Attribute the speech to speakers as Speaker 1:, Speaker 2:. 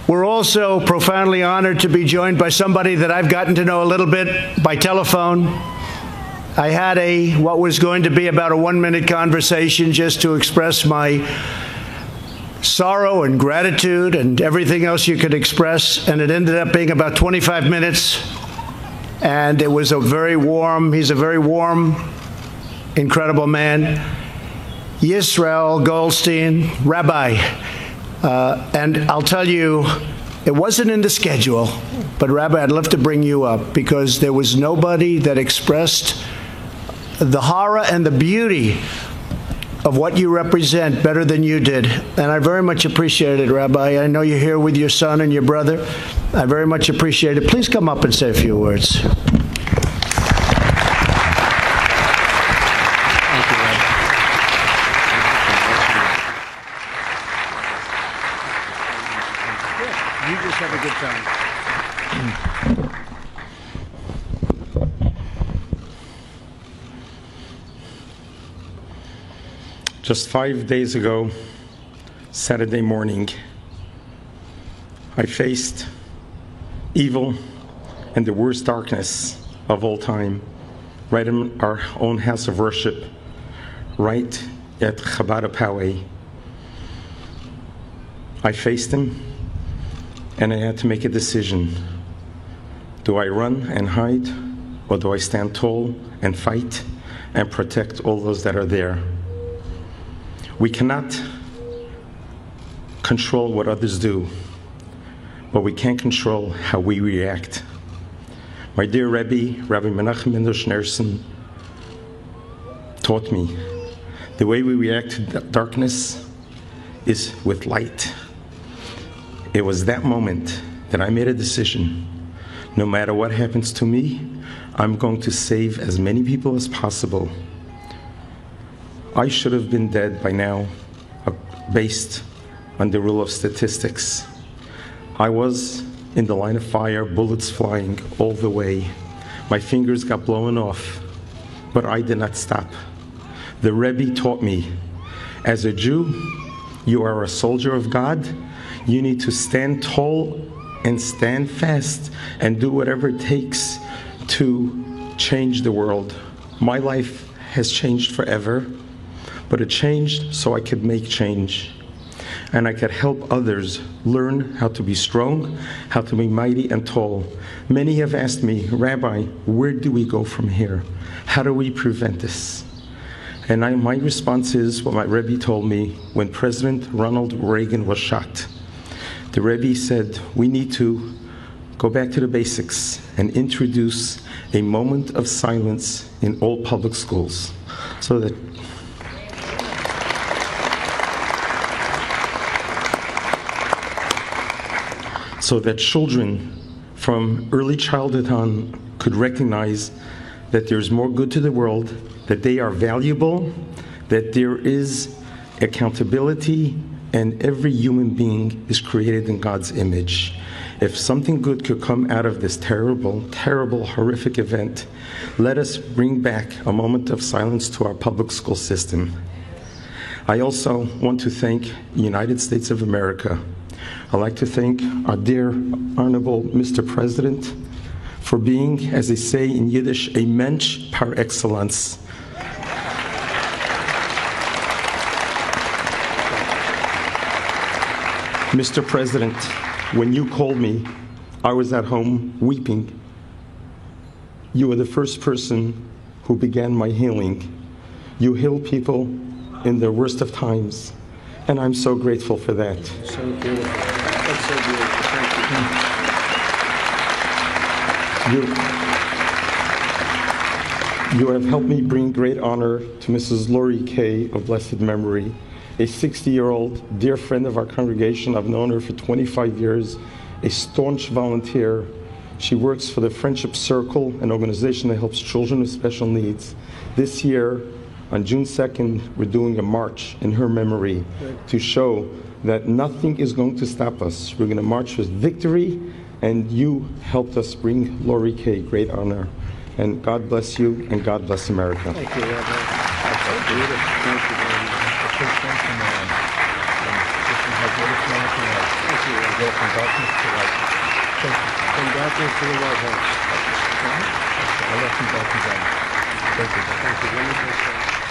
Speaker 1: We're also profoundly honored to be joined by somebody that I've gotten to know a little bit by telephone. I had what was going to be about a 1-minute conversation just to express my sorrow and gratitude and everything else you could express, and it ended up being about 25 minutes, and it was he's a very warm, incredible man. Yisrael Goldstein, Rabbi. And I'll tell you, it wasn't in the schedule, but Rabbi, I'd love to bring you up because there was nobody that expressed the horror and the beauty of what you represent better than you did. And I very much appreciate it, Rabbi. I know you're here with your son and your brother. I very much appreciate it. Please come up and say a few words. You just have a good time.
Speaker 2: Just 5 days ago, Saturday morning, I faced evil and the worst darkness of all time, right in our own house of worship, right at Chabad Poway. I faced him, and I had to make a decision. Do I run and hide, or do I stand tall and fight and protect all those that are there? We cannot control what others do, but we can control how we react. My dear Rebbe, Rabbi Menachem Mendel Schneerson, taught me the way we react to darkness is with light. It was that moment that I made a decision. No matter what happens to me, I'm going to save as many people as possible. I should have been dead by now, based on the rule of statistics. I was in the line of fire, bullets flying all the way. My fingers got blown off, but I did not stop. The Rebbe taught me, as a Jew, you are a soldier of God. You need to stand tall and stand fast and do whatever it takes to change the world. My life has changed forever, but it changed so I could make change. And I could help others learn how to be strong, how to be mighty and tall. Many have asked me, Rabbi, where do we go from here? How do we prevent this? And my response is what my Rebbe told me when President Ronald Reagan was shot. The Rebbe said, we need to go back to the basics and introduce a moment of silence in all public schools so that children from early childhood on could recognize that there's more good to the world, that they are valuable, that there is accountability, and every human being is created in God's image. If something good could come out of this terrible, terrible, horrific event, let us bring back a moment of silence to our public school system. I also want to thank the United States of America. I'd like to thank our dear, honorable Mr. President for being, as they say in Yiddish, a Mensch par excellence. Mr. President, when you called me, I was at home weeping. You were the first person who began my healing. You heal people in the worst of times, and I'm so grateful for that.
Speaker 1: So beautiful. That's so beautiful. Thank you.
Speaker 2: You have helped me bring great honor to Mrs. Lori Kay of blessed memory, a 60-year-old dear friend of our congregation. I've known her for 25 years, a staunch volunteer. She works for the Friendship Circle, an organization that helps children with special needs. This year, on June 2nd, we're doing a march in her memory to show that nothing is going to stop us. We're going to march with victory, and you helped us bring Lori Kay great honor. And God bless you, and God bless America.
Speaker 1: Thank you, Rabbi. That's so beautiful. Thank you very much. Thank you.
Speaker 3: go from darkness to light. Thank you. From darkness to the White House. I left from darkness out. Thank you. Thank you.